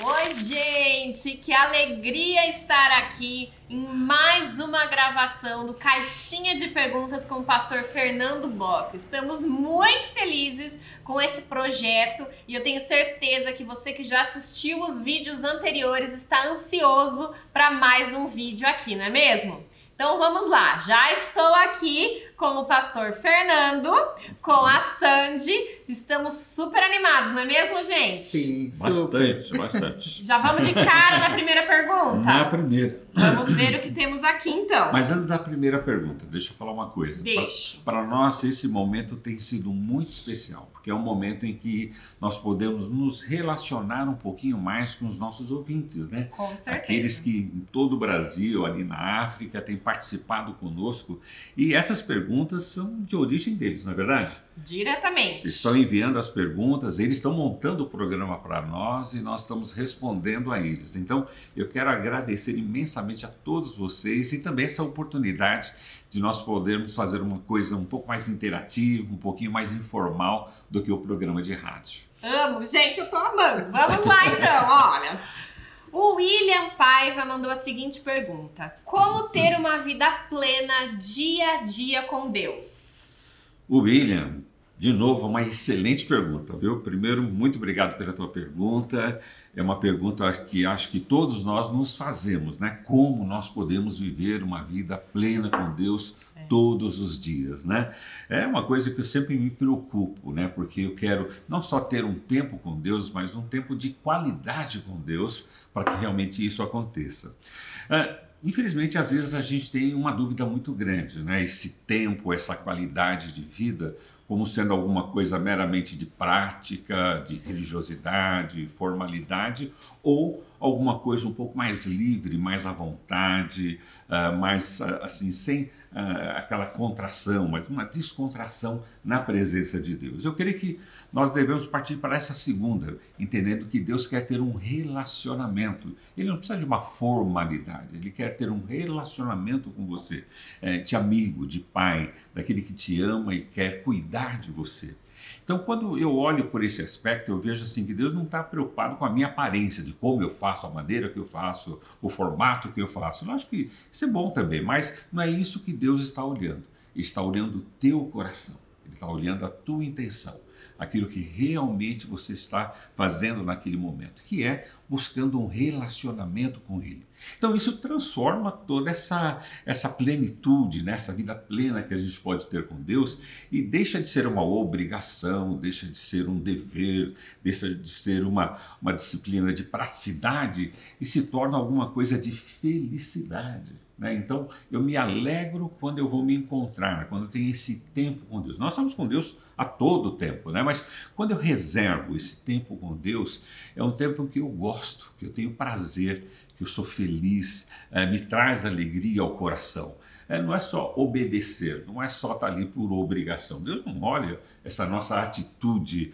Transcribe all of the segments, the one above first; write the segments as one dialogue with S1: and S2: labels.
S1: Oi, gente! Que alegria estar aqui em mais uma gravação do Caixinha de Perguntas com o pastor Fernando Bock. Estamos muito felizes com esse projeto e eu tenho certeza que você que já assistiu os vídeos anteriores está ansioso para mais um vídeo aqui, não é mesmo? Então vamos lá, já estou aqui com o pastor Fernando, com a Sandy, estamos super animados, não é mesmo, gente?
S2: Sim,
S3: bastante.
S1: Já vamos de cara na primeira pergunta?
S3: Na primeira.
S1: Vamos ver o que temos aqui então.
S3: Mas antes da primeira pergunta, deixa eu falar uma coisa. Para nós, esse momento tem sido muito especial, porque é um momento em que nós podemos nos relacionar um pouquinho mais com os nossos ouvintes, né?
S1: Com certeza.
S3: Aqueles que em todo o Brasil, ali na África, têm participado conosco. E essas perguntas são de origem deles, não é verdade?
S1: Diretamente.
S3: Eles estão enviando as perguntas, eles estão montando o programa para nós e nós estamos respondendo a eles. Então, eu quero agradecer imensamente a todos vocês e também essa oportunidade de nós podermos fazer uma coisa um pouco mais interativa, um pouquinho mais informal do que o programa de rádio.
S1: Amo, gente, eu tô amando. Vamos lá então, olha. O William Paiva mandou a seguinte pergunta: como ter uma vida plena dia a dia com Deus?
S3: O William, de novo, uma excelente pergunta, viu? Primeiro, muito obrigado pela tua pergunta. É uma pergunta que acho que todos nós nos fazemos, né? Como nós podemos viver uma vida plena com Deus todos os dias, né? É uma coisa que eu sempre me preocupo, né? Porque eu quero não só ter um tempo com Deus, mas um tempo de qualidade com Deus para que realmente isso aconteça. Infelizmente, às vezes a gente tem uma dúvida muito grande, né? Esse tempo, essa qualidade de vida, como sendo alguma coisa meramente de prática, de religiosidade, formalidade, ou alguma coisa um pouco mais livre, mais à vontade, mais assim, sem aquela contração, mas uma descontração na presença de Deus. Eu creio que nós devemos partir para essa segunda, entendendo que Deus quer ter um relacionamento. Ele não precisa de uma formalidade, Ele quer ter um relacionamento com você, de amigo, de pai, daquele que te ama e quer cuidar de você. Então, quando eu olho por esse aspecto, eu vejo assim que Deus não está preocupado com a minha aparência, de como eu faço, a maneira que eu faço, o formato que eu faço. Eu acho que isso é bom também, mas não é isso que Deus está olhando. Ele está olhando o teu coração, Ele está olhando a tua intenção, aquilo que realmente você está fazendo naquele momento, que é buscando um relacionamento com Ele. Então isso transforma toda essa plenitude, né? Essa vida plena que a gente pode ter com Deus, e deixa de ser uma obrigação, deixa de ser um dever, deixa de ser uma disciplina de praticidade e se torna alguma coisa de felicidade. Então, eu me alegro quando eu vou me encontrar, quando eu tenho esse tempo com Deus. Nós estamos com Deus a todo tempo, né? Mas quando eu reservo esse tempo com Deus, é um tempo que eu gosto, que eu tenho prazer, que eu sou feliz, me traz alegria ao coração. Não é só obedecer, não é só estar ali por obrigação. Deus não olha essa nossa atitude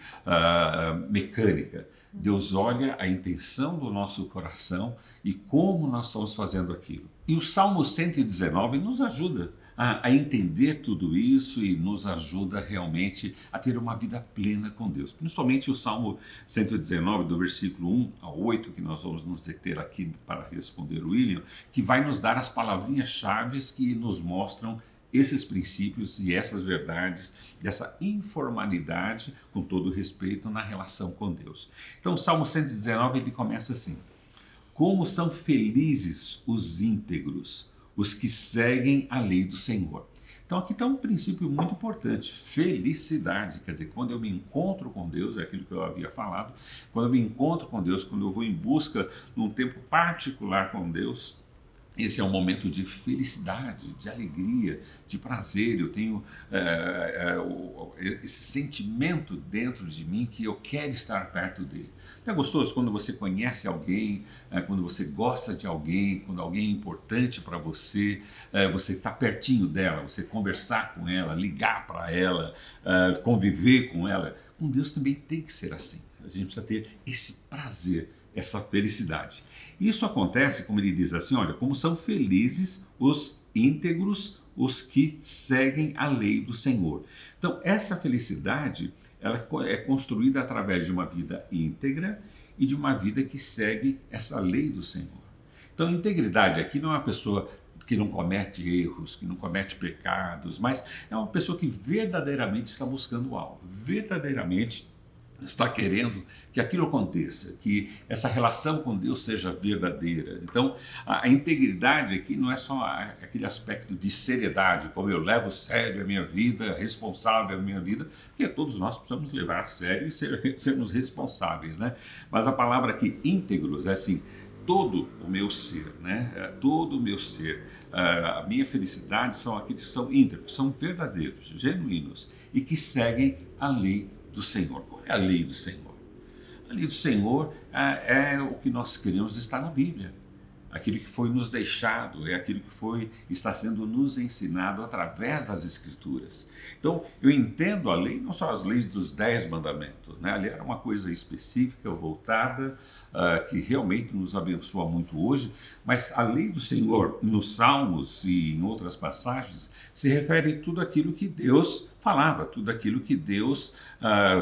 S3: mecânica. Deus olha a intenção do nosso coração e como nós estamos fazendo aquilo. E o Salmo 119 nos ajuda a entender tudo isso e nos ajuda realmente a ter uma vida plena com Deus. Principalmente o Salmo 119, do versículo 1 ao 8, que nós vamos nos deter aqui para responder o William, que vai nos dar as palavrinhas-chave que nos mostram esses princípios e essas verdades, dessa informalidade, com todo respeito, na relação com Deus. Então o Salmo 119 ele começa assim: como são felizes os íntegros, os que seguem a lei do Senhor. Então aqui está um princípio muito importante, felicidade, quer dizer, quando eu me encontro com Deus, é aquilo que eu havia falado, quando eu me encontro com Deus, quando eu vou em busca num tempo particular com Deus, esse é um momento de felicidade, de alegria, de prazer. Eu tenho esse sentimento dentro de mim que eu quero estar perto dele. Não é gostoso quando você conhece alguém, quando você gosta de alguém, quando alguém é importante para você, você está pertinho dela, você conversar com ela, ligar para ela, conviver com ela. Com Deus também tem que ser assim. A gente precisa ter esse prazer, essa felicidade. Isso acontece, como ele diz assim, olha, como são felizes os íntegros, os que seguem a lei do Senhor. Então, essa felicidade, ela é construída através de uma vida íntegra e de uma vida que segue essa lei do Senhor. Então, integridade aqui não é uma pessoa que não comete erros, que não comete pecados, mas é uma pessoa que verdadeiramente está buscando algo, verdadeiramente está querendo que aquilo aconteça, que essa relação com Deus seja verdadeira. Então, a integridade aqui não é só aquele aspecto de seriedade, como eu levo sério a minha vida, responsável a minha vida, porque todos nós precisamos levar a sério e sermos responsáveis, né? Mas a palavra aqui, íntegros, é assim, todo o meu ser, né? Todo o meu ser, a minha felicidade são aqueles que são íntegros, são verdadeiros, genuínos e que seguem a lei do Senhor. Qual é a lei do Senhor? A lei do Senhor é o que nós queremos estar na Bíblia. Aquilo que foi nos deixado, é aquilo que está sendo nos ensinado através das Escrituras. Então, eu entendo a lei, não só as leis dos 10 mandamentos, né? Ali era uma coisa específica, voltada, que realmente nos abençoa muito hoje, mas a lei do Senhor, nos Salmos e em outras passagens, se refere a tudo aquilo que Deus falava, tudo aquilo que Deus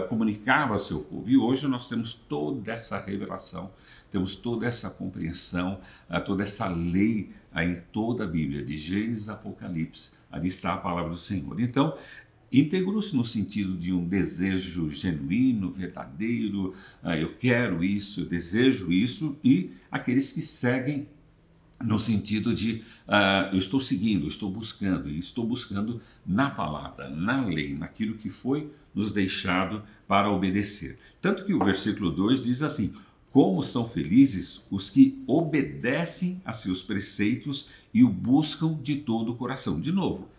S3: comunicava ao seu povo. E hoje nós temos toda essa revelação, temos toda essa compreensão, toda essa lei em toda a Bíblia, de Gênesis a Apocalipse, ali está a palavra do Senhor. Então, íntegros no sentido de um desejo genuíno, verdadeiro, eu quero isso, eu desejo isso, e aqueles que seguem no sentido de eu estou seguindo, eu estou buscando na palavra, na lei, naquilo que foi nos deixado para obedecer. Tanto que o versículo 2 diz assim: como são felizes os que obedecem a seus preceitos e o buscam de todo o coração. De novo,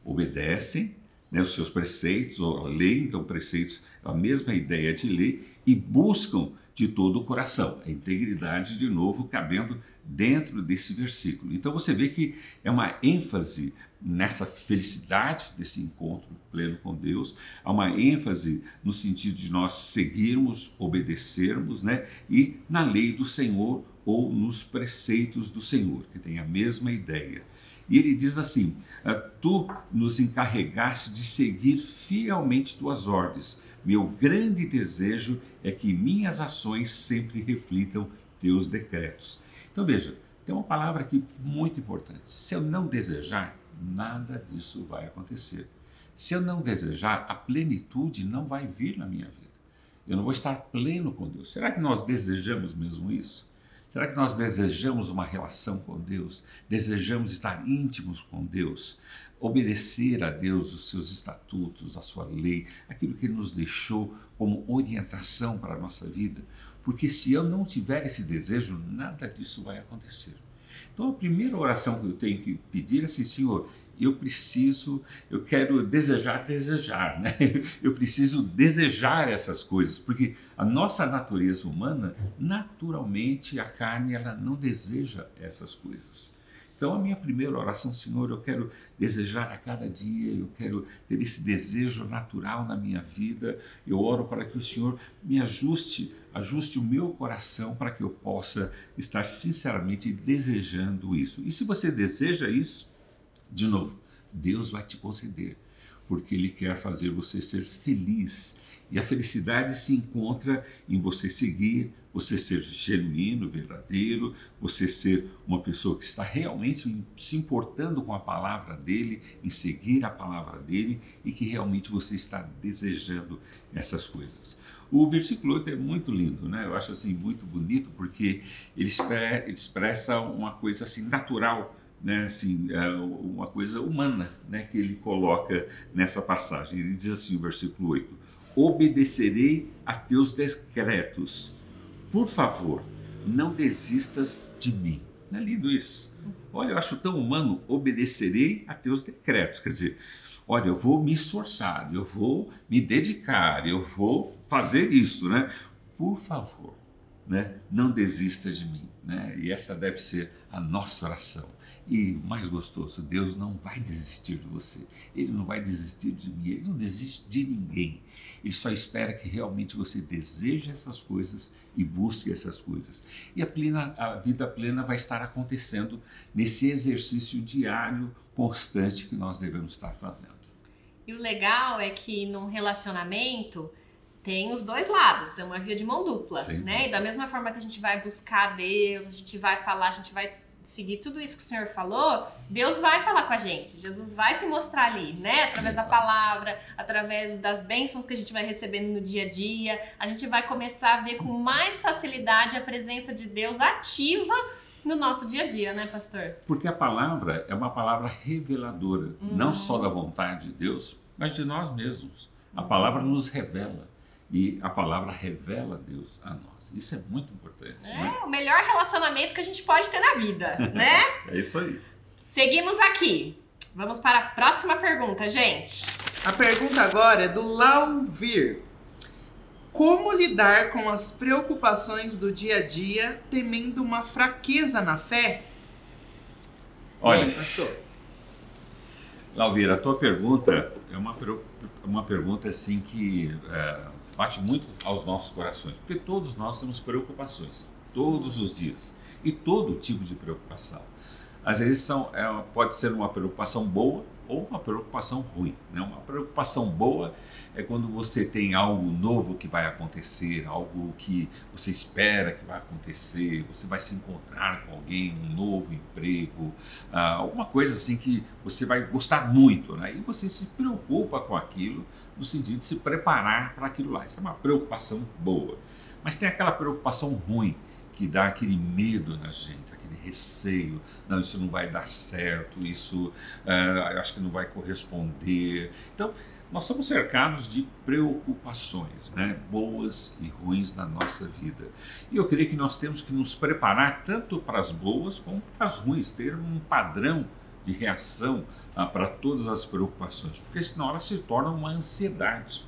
S3: obedecem, né, os seus preceitos, ou a lei, então preceitos é a mesma ideia de lei, e buscam de todo o coração. A integridade, de novo, cabendo dentro desse versículo. Então você vê que é uma ênfase nessa felicidade desse encontro pleno com Deus, há uma ênfase no sentido de nós seguirmos, obedecermos, né, e na lei do Senhor ou nos preceitos do Senhor, que tem a mesma ideia. E ele diz assim: tu nos encarregaste de seguir fielmente tuas ordens. Meu grande desejo é que minhas ações sempre reflitam teus decretos. Então veja, tem uma palavra aqui muito importante. Se eu não desejar, nada disso vai acontecer. Se eu não desejar, a plenitude não vai vir na minha vida. Eu não vou estar pleno com Deus. Será que nós desejamos mesmo isso? Será que nós desejamos uma relação com Deus? Desejamos estar íntimos com Deus? Obedecer a Deus, os seus estatutos, a sua lei, aquilo que Ele nos deixou como orientação para a nossa vida? Porque se eu não tiver esse desejo, nada disso vai acontecer. Então a primeira oração que eu tenho que pedir é assim: Senhor, eu quero desejar, né? Eu preciso desejar essas coisas, porque a nossa natureza humana, naturalmente, a carne, ela não deseja essas coisas. Então a minha primeira oração: Senhor, eu quero desejar a cada dia, eu quero ter esse desejo natural na minha vida. Eu oro para que o Senhor me ajuste o meu coração para que eu possa estar sinceramente desejando isso. E se você deseja isso, de novo, Deus vai te conceder, porque Ele quer fazer você ser feliz. E a felicidade se encontra em você seguir, você ser genuíno, verdadeiro, você ser uma pessoa que está realmente se importando com a palavra dEle, em seguir a palavra dEle, e que realmente você está desejando essas coisas. O versículo 8 é muito lindo, né? Eu acho assim muito bonito, porque ele expressa uma coisa assim natural, né, assim, uma coisa humana, né, que ele coloca nessa passagem. Ele diz assim, o versículo 8: obedecerei a teus decretos, por favor, não desistas de mim. Não é lindo isso? Olha, eu acho tão humano: obedecerei a teus decretos, quer dizer, olha, eu vou me esforçar, eu vou me dedicar, eu vou fazer isso, né? Por favor, né, não desista de mim, né? E essa deve ser a nossa oração. E mais gostoso, Deus não vai desistir de você, Ele não vai desistir de mim, Ele não desiste de ninguém. Ele só espera que realmente você deseje essas coisas e busque essas coisas. E a vida plena vai estar acontecendo nesse exercício diário, constante, que nós devemos estar fazendo.
S1: E o legal é que num relacionamento, tem os dois lados, é uma via de mão dupla,
S3: Sim.
S1: né? E da mesma forma que a gente vai buscar Deus, a gente vai falar, a gente vai seguir tudo isso que o Senhor falou, Deus vai falar com a gente, Jesus vai se mostrar ali, né? Através da palavra, através das bênçãos que a gente vai recebendo no dia a dia, a gente vai começar a ver com mais facilidade a presença de Deus ativa no nosso dia a dia, né, pastor?
S3: Porque a palavra é uma palavra reveladora, não só da vontade de Deus, mas de nós mesmos. A palavra nos revela. E a palavra revela Deus a nós. Isso é muito importante. Né?
S1: O melhor relacionamento que a gente pode ter na vida, né?
S3: É isso aí.
S1: Seguimos aqui. Vamos para a próxima pergunta, gente.
S2: A pergunta agora é do Lauvir. Como lidar com as preocupações do dia a dia, temendo uma fraqueza na fé?
S3: Olha,
S2: E aí, pastor?
S3: Lauvira, a tua pergunta é uma pergunta assim que bate muito aos nossos corações, porque todos nós temos preocupações, todos os dias, e todo tipo de preocupação. Às vezes pode ser uma preocupação boa ou uma preocupação ruim, né? Uma preocupação boa é quando você tem algo novo que vai acontecer, algo que você espera que vai acontecer, você vai se encontrar com alguém, um novo emprego, alguma coisa assim que você vai gostar muito, né? E você se preocupa com aquilo no sentido de se preparar para aquilo lá. Isso é uma preocupação boa. Mas tem aquela preocupação ruim, que dá aquele medo na gente, aquele receio, não, isso não vai dar certo, isso acho que não vai corresponder. Então, nós somos cercados de preocupações, né, boas e ruins na nossa vida. E eu creio que nós temos que nos preparar tanto para as boas como para as ruins, ter um padrão de reação para todas as preocupações, porque senão elas se tornam uma ansiedade.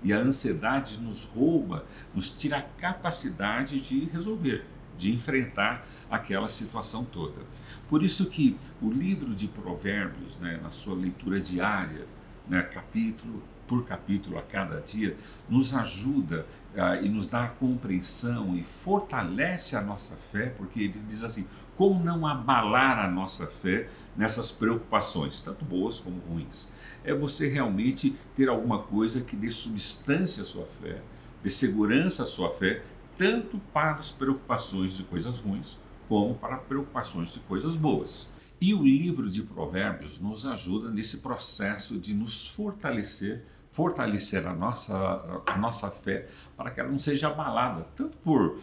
S3: E a ansiedade nos rouba, nos tira a capacidade de resolver, de enfrentar aquela situação toda. Por isso que o livro de Provérbios, né, na sua leitura diária, né, capítulo por capítulo a cada dia, nos ajuda e nos dá a compreensão e fortalece a nossa fé, porque ele diz assim, como não abalar a nossa fé nessas preocupações, tanto boas como ruins. É você realmente ter alguma coisa que dê substância à sua fé, dê segurança à sua fé, tanto para as preocupações de coisas ruins, como para preocupações de coisas boas. E o livro de Provérbios nos ajuda nesse processo de nos fortalecer a nossa fé, para que ela não seja abalada, tanto por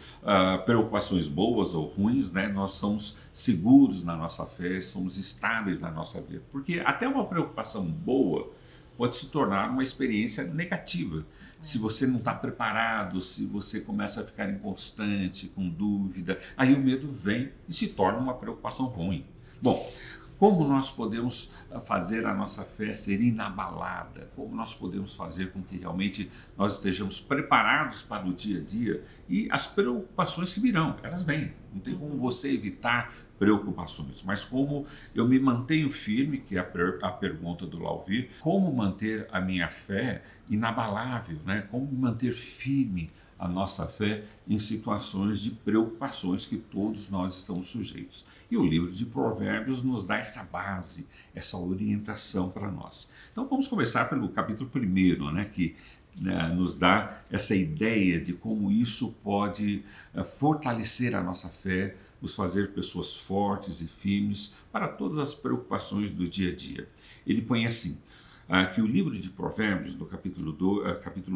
S3: preocupações boas ou ruins, né? Nós somos seguros na nossa fé, somos estáveis na nossa vida, porque até uma preocupação boa pode se tornar uma experiência negativa, se você não está preparado, se você começa a ficar inconstante, com dúvida, aí o medo vem e se torna uma preocupação ruim. Bom, como nós podemos fazer a nossa fé ser inabalada? Como nós podemos fazer com que realmente nós estejamos preparados para o dia a dia e as preocupações que virão, elas vêm. Não tem como você evitar preocupações, mas como eu me mantenho firme, que é a pergunta do Lauvir, como manter a minha fé inabalável, né? Como manter firme a nossa fé em situações de preocupações que todos nós estamos sujeitos. E o livro de Provérbios nos dá essa base, essa orientação para nós. Então vamos começar pelo capítulo 1, né, que nos dá essa ideia de como isso pode fortalecer a nossa fé, nos fazer pessoas fortes e firmes para todas as preocupações do dia a dia. Ele põe assim, que o livro de Provérbios, no capítulo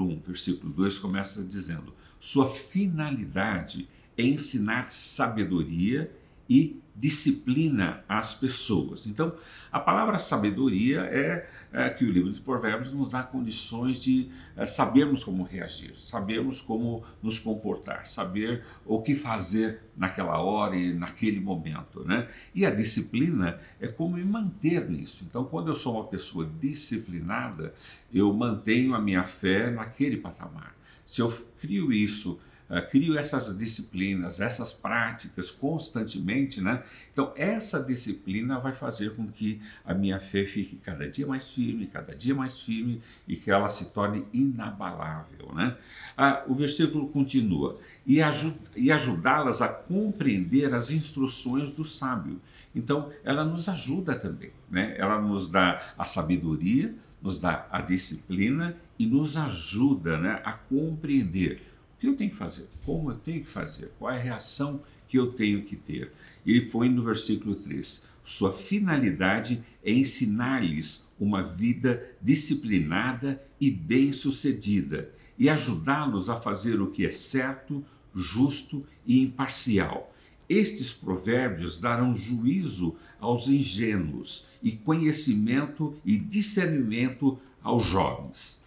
S3: 1, versículo 2, começa dizendo: sua finalidade é ensinar sabedoria e disciplina às pessoas. Então, a palavra sabedoria é que o livro de Provérbios nos dá condições de sabermos como reagir, sabermos como nos comportar, saber o que fazer naquela hora e naquele momento, né? E a disciplina é como me manter nisso. Então, quando eu sou uma pessoa disciplinada, eu mantenho a minha fé naquele patamar. Se eu crio isso, crio essas disciplinas, essas práticas constantemente, né? Então essa disciplina vai fazer com que a minha fé fique cada dia mais firme e que ela se torne inabalável, né? O versículo continua, e ajudá-las a compreender as instruções do sábio. Então ela nos ajuda também, né? Ela nos dá a sabedoria, nos dá a disciplina e nos ajuda, né, a compreender o que eu tenho que fazer, como eu tenho que fazer, qual é a reação que eu tenho que ter. Ele põe no versículo 3, sua finalidade é ensinar-lhes uma vida disciplinada e bem-sucedida e ajudá-los a fazer o que é certo, justo e imparcial. Estes provérbios darão juízo aos ingênuos e conhecimento e discernimento aos jovens.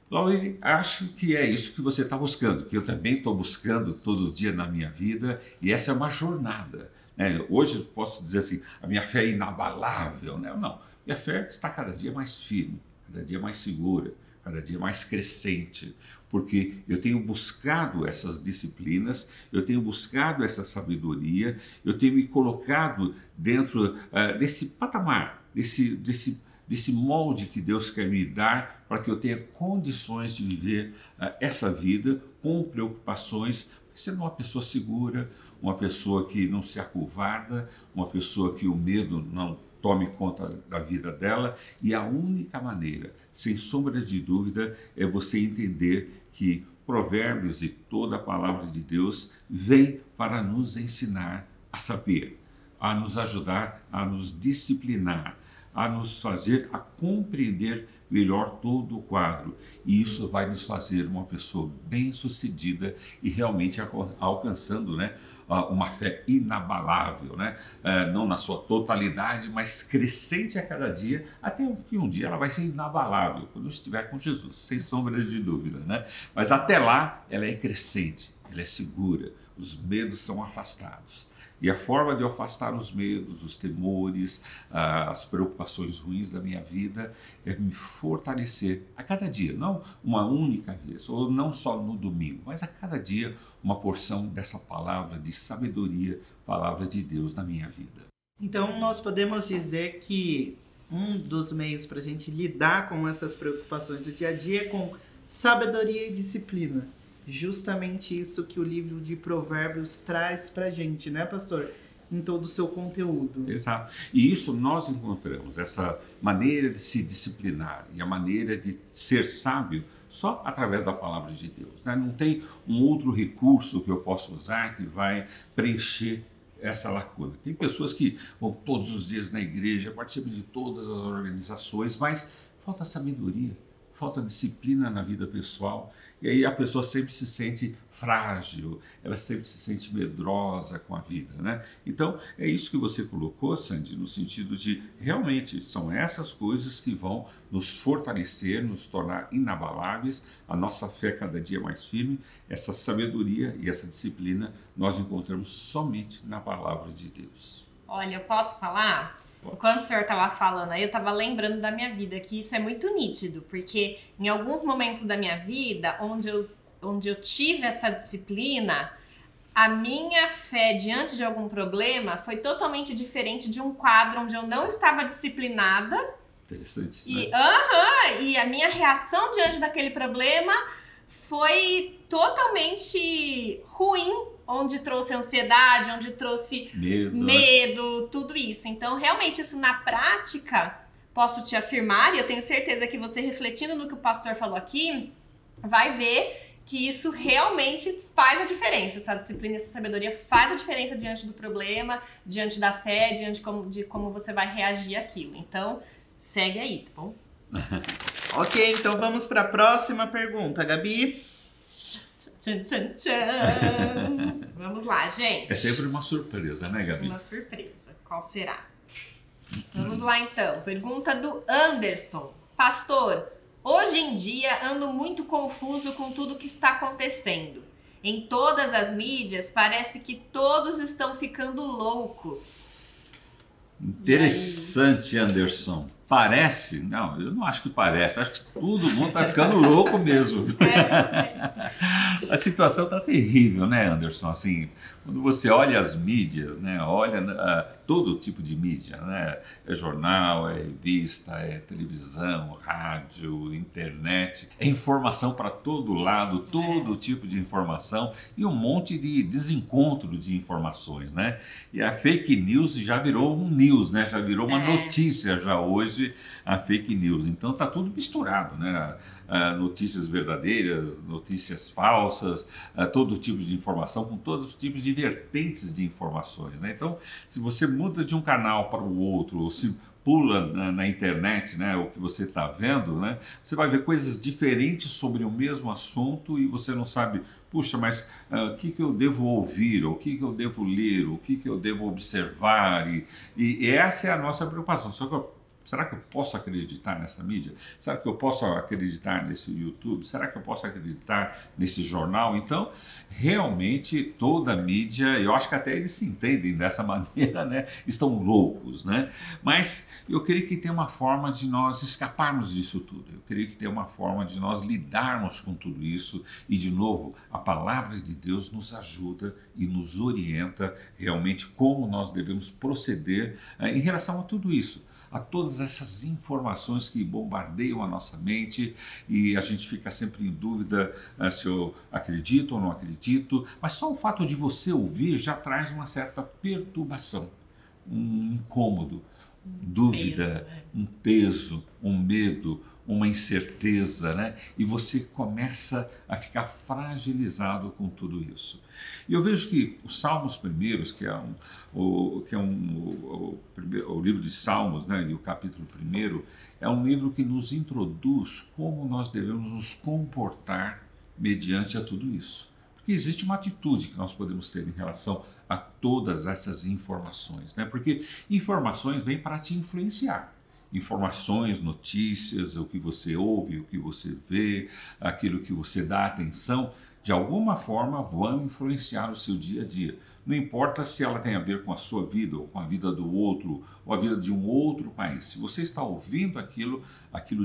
S3: Lauir, acho que é isso que você está buscando, que eu também estou buscando todo dia na minha vida, e essa é uma jornada, né? Hoje eu posso dizer assim, a minha fé é inabalável, né? Não, minha fé está cada dia mais firme, cada dia mais segura, cada dia mais crescente, porque eu tenho buscado essas disciplinas, eu tenho buscado essa sabedoria, eu tenho me colocado dentro desse patamar, desse molde que Deus quer me dar para que eu tenha condições de viver essa vida com preocupações, sendo uma pessoa segura, uma pessoa que não se acovarda, uma pessoa que o medo não tome conta da vida dela, e a única maneira, sem sombra de dúvida, é você entender que Provérbios e toda a palavra de Deus vem para nos ensinar a saber, a nos ajudar, a nos disciplinar, a nos fazer a compreender melhor todo o quadro, e isso vai nos fazer uma pessoa bem-sucedida e realmente alcançando, né, uma fé inabalável, né? Não na sua totalidade, mas crescente a cada dia, até que um dia ela vai ser inabalável, quando eu estiver com Jesus, sem sombra de dúvida, né? Mas até lá ela é crescente, ela é segura, os medos são afastados. E a forma de eu afastar os medos, os temores, as preocupações ruins da minha vida é me fortalecer a cada dia, não uma única vez, ou não só no domingo, mas a cada dia uma porção dessa palavra de sabedoria, palavra de Deus na minha vida.
S2: Então nós podemos dizer que um dos meios para a gente lidar com essas preocupações do dia a dia é com sabedoria e disciplina. Justamente isso que o livro de Provérbios traz pra gente, né, pastor? Em todo o seu conteúdo.
S3: Exato. E isso nós encontramos, essa maneira de se disciplinar e a maneira de ser sábio só através da palavra de Deus, né? Não tem um outro recurso que eu possa usar que vai preencher essa lacuna. Tem pessoas que vão todos os dias na igreja, participam de todas as organizações, mas falta sabedoria, falta disciplina na vida pessoal. E aí a pessoa sempre se sente frágil, ela sempre se sente medrosa com a vida, né? Então, é isso que você colocou, Sandy, no sentido de, realmente, são essas coisas que vão nos fortalecer, nos tornar inabaláveis, a nossa fé cada dia mais firme, essa sabedoria e essa disciplina nós encontramos somente na palavra de Deus.
S1: Olha, eu posso falar? Quando o senhor estava falando aí, eu estava lembrando da minha vida, que isso é muito nítido, porque em alguns momentos da minha vida, onde eu tive essa disciplina, a minha fé diante de algum problema foi totalmente diferente de um quadro onde eu não estava disciplinada.
S3: Interessante,
S1: E,
S3: né?
S1: E a minha reação diante daquele problema foi totalmente ruim, onde trouxe ansiedade, onde trouxe medo, tudo isso. Então, realmente, isso na prática, posso te afirmar, e eu tenho certeza que você, refletindo no que o pastor falou aqui, vai ver que isso realmente faz a diferença. Essa disciplina, essa sabedoria faz a diferença diante do problema, diante da fé, diante de como você vai reagir àquilo. Então, segue aí, tá bom?
S2: Ok, então vamos para a próxima pergunta, Gabi.
S1: Tchan, tchan, tchan. Vamos lá, gente.
S3: É sempre uma surpresa, né, Gabi?
S1: Uma surpresa. Qual será? Vamos lá, então. Pergunta do Anderson. Pastor, hoje em dia ando muito confuso com tudo que está acontecendo. Em todas as mídias parece que todos estão ficando loucos.
S3: Interessante, Anderson. Parece? Não, eu não acho que parece. Acho que todo mundo está ficando louco mesmo. A situação está terrível, né, Anderson? Assim, quando você olha as mídias, né, olha todo tipo de mídia, né, é jornal, é revista, é televisão, rádio, internet, é informação para todo lado, todo tipo de informação e um monte de desencontro de informações, né? E a fake news já virou um news, né? Já virou uma notícia já hoje, a fake news. Então tá tudo misturado, né? Notícias verdadeiras, notícias falsas, todo tipo de informação, com todos os tipos de vertentes de informações, né? Então, se você muda de um canal para o outro, ou se pula na internet, né, o que você está vendo, né, você vai ver coisas diferentes sobre o mesmo assunto e você não sabe, puxa, mas o que eu devo ouvir, ou o que eu devo ler, ou o que eu devo observar, e essa é a nossa preocupação. Só que será que eu posso acreditar nessa mídia? Será que eu posso acreditar nesse YouTube? Será que eu posso acreditar nesse jornal? Então, realmente, toda a mídia, eu acho que até eles se entendem dessa maneira, né? Estão loucos, né? Mas eu creio que tem uma forma de nós escaparmos disso tudo. Eu creio que tem uma forma de nós lidarmos com tudo isso. E, de novo, a palavra de Deus nos ajuda e nos orienta realmente como nós devemos proceder em relação a tudo isso, a todas essas informações que bombardeiam a nossa mente e a gente fica sempre em dúvida se eu acredito ou não acredito, mas só o fato de você ouvir já traz uma certa perturbação, um incômodo, dúvida, um peso, um medo, uma incerteza, né? E você começa a ficar fragilizado com tudo isso. E eu vejo que os Salmos primeiros, o livro de Salmos, né, e o capítulo 1, é um livro que nos introduz como nós devemos nos comportar mediante a tudo isso. Porque existe uma atitude que nós podemos ter em relação a todas essas informações, né? Porque informações vêm para te influenciar. Informações, notícias, o que você ouve, o que você vê, aquilo que você dá atenção, de alguma forma vão influenciar o seu dia a dia. Não importa se ela tem a ver com a sua vida, ou com a vida do outro, ou a vida de um outro país. Se você está ouvindo aquilo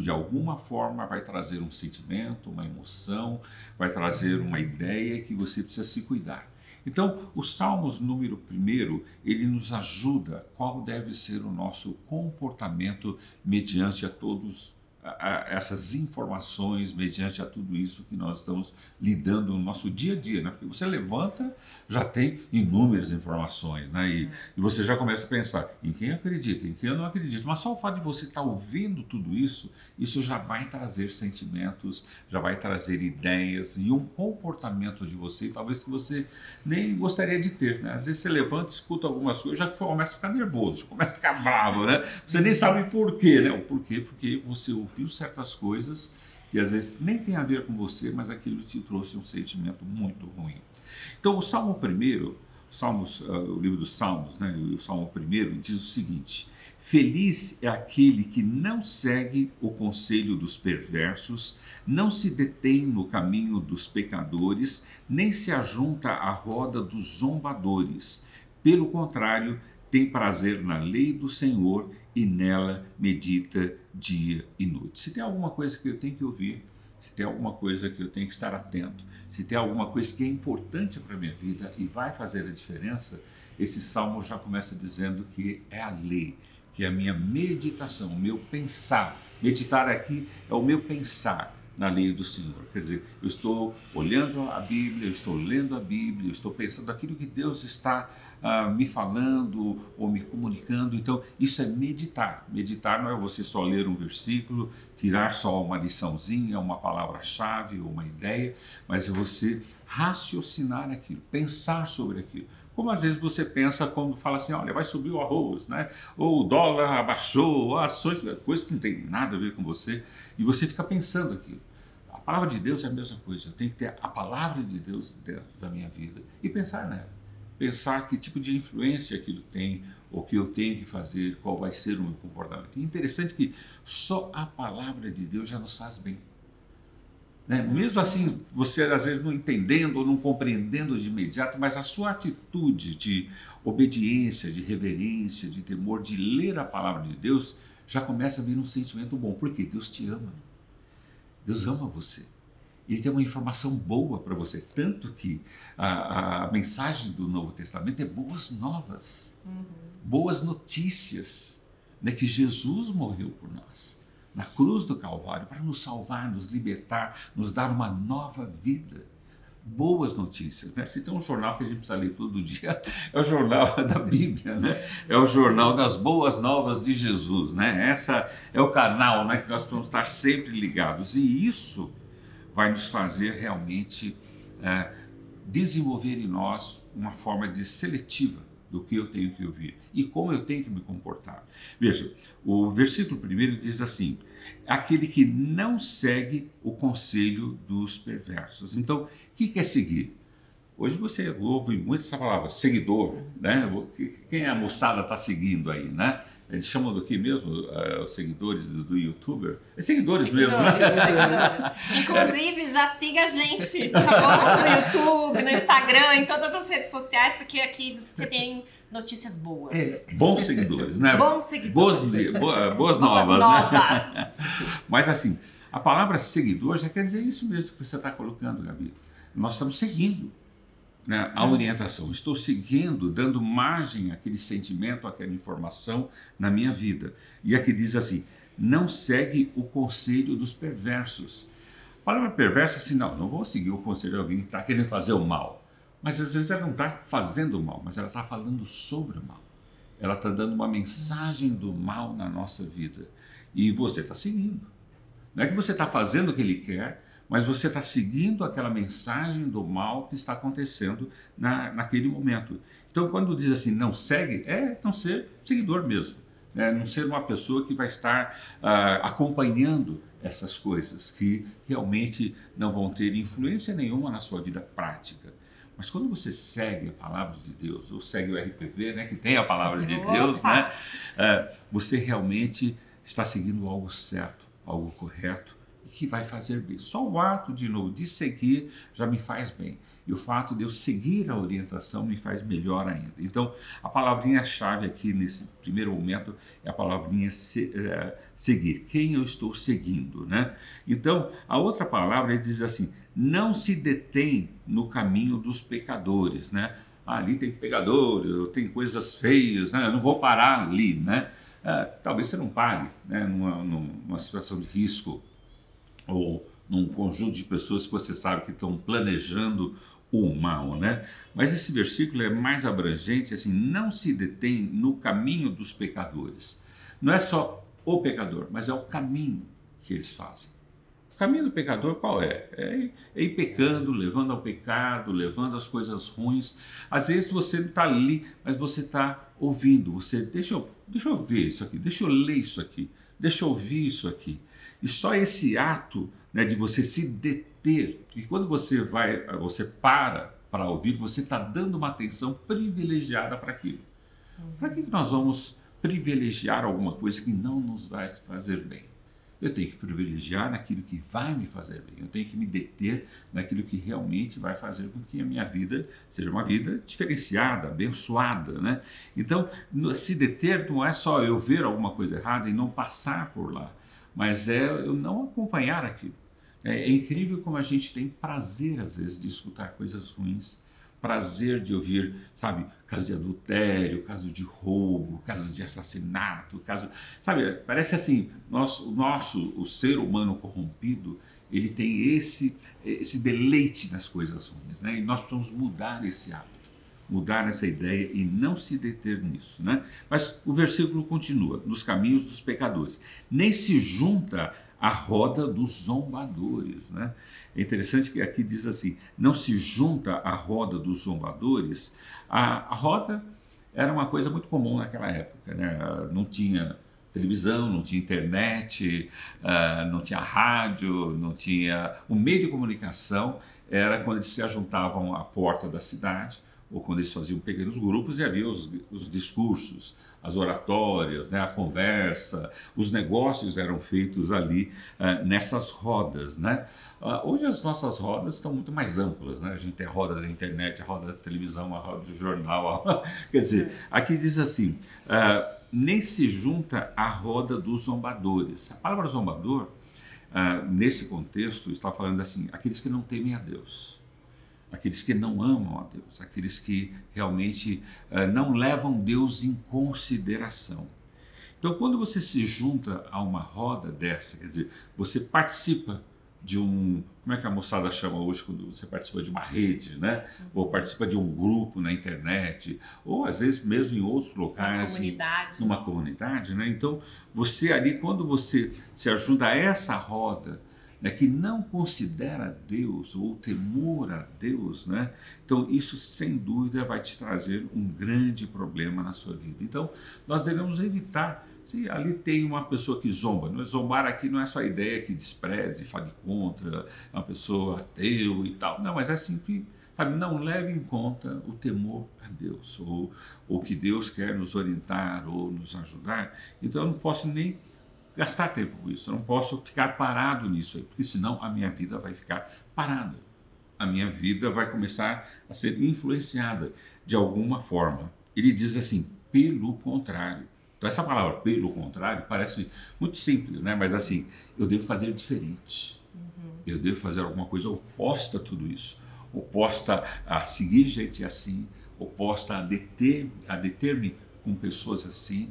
S3: de alguma forma vai trazer um sentimento, uma emoção, vai trazer uma ideia que você precisa se cuidar. Então, o Salmos número 1, ele nos ajuda qual deve ser o nosso comportamento mediante a todos essas informações, mediante a tudo isso que nós estamos lidando no nosso dia a dia, né? Porque você levanta, já tem inúmeras informações, né? E você já começa a pensar em quem acredita, em quem eu não acredito, mas só o fato de você estar ouvindo tudo isso já vai trazer sentimentos, já vai trazer ideias e um comportamento de você, talvez que você nem gostaria de ter, né? Às vezes você levanta, escuta algumas coisas, já começa a ficar nervoso, começa a ficar bravo, né? Você nem sabe por quê, né? O porquê, porque você ouviu certas coisas que às vezes nem tem a ver com você, mas aquilo te trouxe um sentimento muito ruim. Então o Salmo 1, o livro dos Salmos, né, o Salmo 1 diz o seguinte: feliz é aquele que não segue o conselho dos perversos, não se detém no caminho dos pecadores, nem se ajunta à roda dos zombadores. Pelo contrário, tem prazer na lei do Senhor e nela medita dia e noite. Se tem alguma coisa que eu tenho que ouvir, se tem alguma coisa que eu tenho que estar atento, se tem alguma coisa que é importante para a minha vida e vai fazer a diferença, esse salmo já começa dizendo que é a lei, que é a minha meditação, o meu pensar. Meditar aqui é o meu pensar na lei do Senhor. Quer dizer, eu estou olhando a Bíblia, eu estou lendo a Bíblia, eu estou pensando aquilo que Deus está me falando ou me comunicando. Então, isso é meditar. Meditar não é você só ler um versículo, tirar só uma liçãozinha, uma palavra-chave ou uma ideia, mas é você raciocinar aquilo, pensar sobre aquilo. Como às vezes você pensa quando fala assim, olha, vai subir o arroz, né? Ou o dólar abaixou, ou ações, coisas que não tem nada a ver com você, e você fica pensando aquilo. A palavra de Deus é a mesma coisa, eu tenho que ter a palavra de Deus dentro da minha vida e pensar nela. Pensar que tipo de influência aquilo tem, o que eu tenho que fazer, qual vai ser o meu comportamento. E é interessante que só a palavra de Deus já nos faz bem. Né? Mesmo assim, você às vezes não entendendo ou não compreendendo de imediato, mas a sua atitude de obediência, de reverência, de temor, de ler a palavra de Deus, já começa a vir um sentimento bom, porque Deus te ama. Deus ama você. ele tem uma informação boa para você. Tanto que a mensagem do Novo Testamento é boas novas, boas notícias, né? Que Jesus morreu por nós na cruz do Calvário para nos salvar, nos libertar, nos dar uma nova vida. Boas notícias, né? Se tem um jornal que a gente precisa ler todo dia, é o jornal da Bíblia, né? É o jornal das boas novas de Jesus, né? Essa é o canal, né, que nós vamos estar sempre ligados, e isso vai nos fazer realmente desenvolver em nós uma forma de seletiva do que eu tenho que ouvir e como eu tenho que me comportar. Veja, o versículo 1 diz assim: aquele que não segue o conselho dos perversos. Então, o que é seguir? Hoje você ouve muito essa palavra, seguidor, né? Quem a moçada está seguindo aí, né? Eles chamam do que mesmo, os seguidores do YouTuber? É seguidores mesmo, né?
S1: Inclusive, já siga a gente, tá bom? No YouTube, no Instagram, em todas as redes sociais, porque aqui você tem notícias boas.
S3: Bons seguidores, né?
S1: Bons seguidores.
S3: Boas novas, né? Mas assim, a palavra seguidor já quer dizer isso mesmo que você está colocando, Gabi. Nós estamos seguindo, né, a orientação. Estou seguindo, dando margem àquele sentimento, àquela informação na minha vida. E aqui diz assim: não segue o conselho dos perversos. A palavra perverso é assim, não vou seguir o conselho de alguém que está querendo fazer o mal. Mas às vezes ela não está fazendo o mal, mas ela está falando sobre o mal. Ela está dando uma mensagem do mal na nossa vida. E você está seguindo. Não é que você está fazendo o que ele quer, mas você está seguindo aquela mensagem do mal que está acontecendo naquele momento. Então, quando diz assim, não segue, é não ser seguidor mesmo, né? Não ser uma pessoa que vai estar acompanhando essas coisas, que realmente não vão ter influência nenhuma na sua vida prática. Mas quando você segue a palavra de Deus, ou segue o RPV, né, que tem a palavra de Deus, né, você realmente está seguindo algo certo, algo correto, que vai fazer bem. Só o ato, de novo, de seguir já me faz bem. E o fato de eu seguir a orientação me faz melhor ainda. Então, a palavrinha-chave aqui nesse primeiro momento é a palavrinha seguir. Quem eu estou seguindo, né? Então, a outra palavra ele diz assim: não se detém no caminho dos pecadores, né? Ali tem pecadores, tem coisas feias, né? Eu não vou parar ali, né? Talvez você não pare, né? Numa situação de risco, ou num conjunto de pessoas que você sabe que estão planejando o mal, né? Mas esse versículo é mais abrangente, assim: não se detém no caminho dos pecadores. Não é só o pecador, mas é o caminho que eles fazem. O caminho do pecador qual é? É ir pecando, levando ao pecado, levando às coisas ruins. Às vezes você não está ali, mas você está ouvindo. Você, deixa eu ver isso aqui, deixa eu ler isso aqui, deixa eu ouvir isso aqui. E só esse ato, né, de você se deter, e quando você para ouvir, você está dando uma atenção privilegiada para aquilo. Para que nós vamos privilegiar alguma coisa que não nos vai fazer bem? Eu tenho que privilegiar naquilo que vai me fazer bem. Eu tenho que me deter naquilo que realmente vai fazer com que a minha vida seja uma vida diferenciada, abençoada, né? Então, se deter não é só eu ver alguma coisa errada e não passar por lá, mas é eu não acompanhar aquilo. É incrível como a gente tem prazer, às vezes, de escutar coisas ruins, prazer de ouvir, sabe, casos de adultério, casos de roubo, casos de assassinato, sabe, parece assim, o ser humano corrompido, ele tem esse deleite nas coisas ruins, né? E nós precisamos mudar esse hábito, mudar essa ideia e não se deter nisso, né? Mas o versículo continua: nos caminhos dos pecadores, nem se junta a roda dos zombadores, né? É interessante que aqui diz assim: não se junta a roda dos zombadores. A roda era uma coisa muito comum naquela época, né? Não tinha televisão, não tinha internet, não tinha rádio, não tinha... O meio de comunicação era quando eles se ajuntavam à porta da cidade, ou quando eles faziam pequenos grupos, e havia os discursos, as oratórias, né, a conversa, os negócios eram feitos ali nessas rodas, né? Hoje as nossas rodas estão muito mais amplas, né? A gente tem a roda da internet, a roda da televisão, a roda do jornal, quer dizer, aqui diz assim: nem se junta à roda dos zombadores. A palavra zombador nesse contexto, está falando assim, aqueles que não temem a Deus, aqueles que não amam a Deus, aqueles que realmente não levam Deus em consideração. Então, quando você se junta a uma roda dessa, quer dizer, você participa de como é que a moçada chama hoje quando você participa de uma rede, né? Ou participa de um grupo na internet, ou às vezes mesmo em outros locais, numa comunidade, né? Então, você ali, quando você se ajuda a essa roda, né, que não considera Deus ou temor a Deus, né? Então isso sem dúvida vai te trazer um grande problema na sua vida. Então nós devemos evitar, se ali tem uma pessoa que zomba, zombar aqui não é só a ideia que despreze, fale contra, uma pessoa ateu e tal, não, mas é simples, sabe, não leve em conta o temor a Deus, ou que Deus quer nos orientar ou nos ajudar. Então eu não posso nem gastar tempo com isso, eu não posso ficar parado nisso aí, porque senão a minha vida vai ficar parada. A minha vida vai começar a ser influenciada de alguma forma. Ele diz assim, pelo contrário. Então essa palavra, pelo contrário, parece muito simples, né? Mas assim, eu devo fazer diferente. Eu devo fazer alguma coisa oposta a tudo isso. Oposta a seguir gente assim, oposta a deter-me com pessoas assim,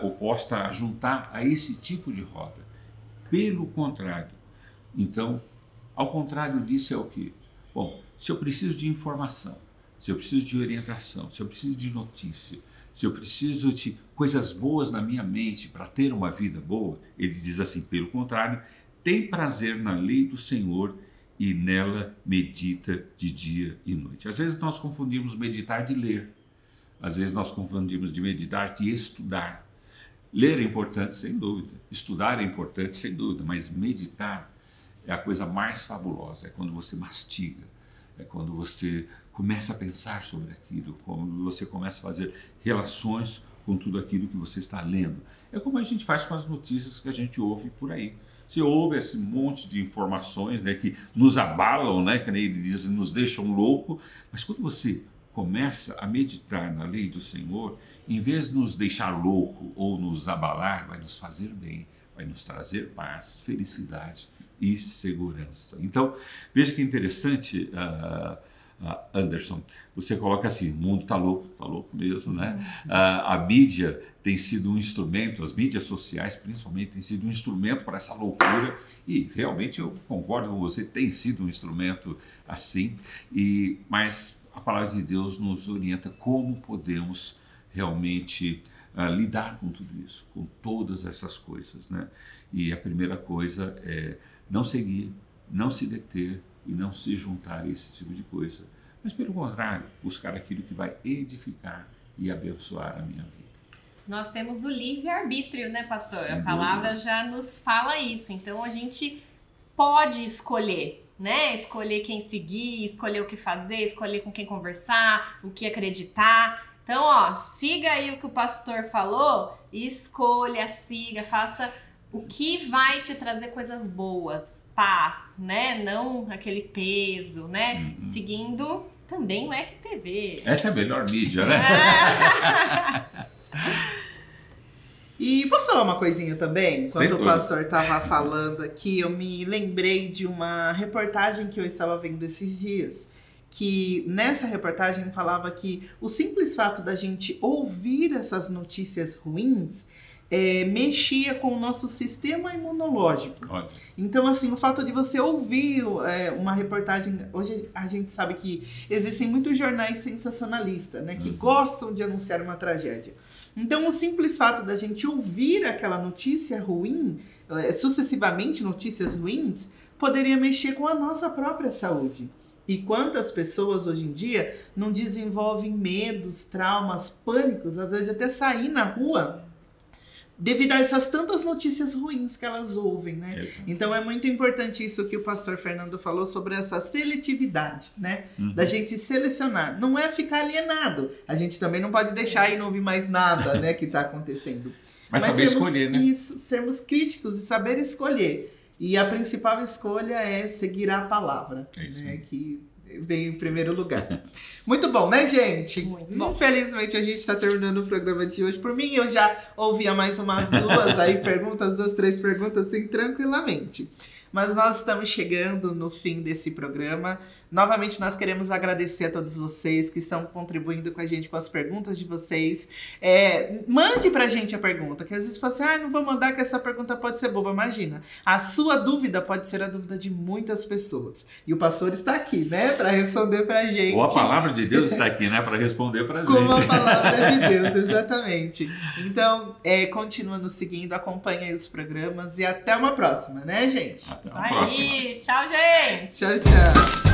S3: oposta a juntar a esse tipo de roda. Pelo contrário. Então, ao contrário disso é o quê? Bom, se eu preciso de informação, se eu preciso de orientação, se eu preciso de notícia, se eu preciso de coisas boas na minha mente para ter uma vida boa, ele diz assim, pelo contrário, tem prazer na lei do Senhor e nela medita de dia e noite. Às vezes nós confundimos meditar de ler. Às vezes nós confundimos de meditar de estudar. Ler é importante, sem dúvida. Estudar é importante, sem dúvida. Mas meditar é a coisa mais fabulosa. É quando você mastiga. É quando você começa a pensar sobre aquilo. Quando você começa a fazer relações com tudo aquilo que você está lendo. É como a gente faz com as notícias que a gente ouve por aí. Você ouve esse monte de informações, né, que nos abalam, né, que nem ele diz, nos deixam louco. Mas quando você começa a meditar na lei do Senhor, em vez de nos deixar louco ou nos abalar, vai nos fazer bem, vai nos trazer paz, felicidade e segurança. Então, veja que interessante, Anderson, você coloca assim, o mundo está louco mesmo, né? A mídia tem sido um instrumento, as mídias sociais principalmente, têm sido um instrumento para essa loucura, e realmente eu concordo com você, tem sido um instrumento assim, mas a palavra de Deus nos orienta como podemos realmente lidar com tudo isso, com todas essas coisas, né? E a primeira coisa é não seguir, não se deter e não se juntar a esse tipo de coisa, mas pelo contrário, buscar aquilo que vai edificar e abençoar a minha vida.
S1: Nós temos o livre-arbítrio, né, pastor?
S3: Sem
S1: a palavra
S3: dúvida.
S1: já nos fala isso, então a gente pode escolher, né? Escolher quem seguir, escolher o que fazer, escolher com quem conversar, o que acreditar. Então, ó, siga aí o que o pastor falou, escolha, siga, faça o que vai te trazer coisas boas, paz, né? Não aquele peso, né? Seguindo também o RPV.
S3: Essa é a melhor mídia, né?
S2: E posso falar uma coisinha também?
S3: Sem
S2: Enquanto o
S3: dúvida.
S2: pastor estava falando aqui, eu me lembrei de uma reportagem que eu estava vendo esses dias. Que nessa reportagem falava que o simples fato da gente ouvir essas notícias ruins mexia com o nosso sistema imunológico.
S3: Olha.
S2: Então, assim, o fato de você ouvir uma reportagem... Hoje a gente sabe que existem muitos jornais sensacionalistas, né? Que gostam de anunciar uma tragédia. Então, o simples fato da gente ouvir aquela notícia ruim, sucessivamente notícias ruins, poderia mexer com a nossa própria saúde. E quantas pessoas hoje em dia não desenvolvem medos, traumas, pânicos, às vezes até sair na rua, devido a essas tantas notícias ruins que elas ouvem, né?
S3: Exato.
S2: Então é muito importante isso que o pastor Fernando falou sobre essa seletividade, né? Da gente selecionar. Não é ficar alienado. A gente também não pode deixar e não ouvir mais nada, né, que está acontecendo.
S3: Mas saber escolher, né?
S2: Isso, sermos críticos e saber escolher. E a principal escolha é seguir a palavra,
S3: É isso.
S2: né? Que vem em primeiro lugar. Muito bom, né, gente?
S1: Muito bom.
S2: Infelizmente, a gente está terminando o programa de hoje. Por mim, eu já ouvia mais umas 2 aí perguntas, 2, 3 perguntas, assim, tranquilamente. Mas nós estamos chegando no fim desse programa. Novamente, nós queremos agradecer a todos vocês que estão contribuindo com a gente com as perguntas de vocês. Mande pra gente a pergunta, que às vezes fala assim, não vou mandar que essa pergunta pode ser boba. Imagina, a sua dúvida pode ser a dúvida de muitas pessoas. E o pastor está aqui, né, para responder pra gente.
S3: Ou a palavra de Deus está aqui, né, para responder pra gente.
S2: Como a palavra de Deus, exatamente. Então, continua nos seguindo, acompanha aí os programas e até uma próxima, né, gente?
S3: Até uma próxima.
S1: Tchau, gente!
S2: Tchau, tchau.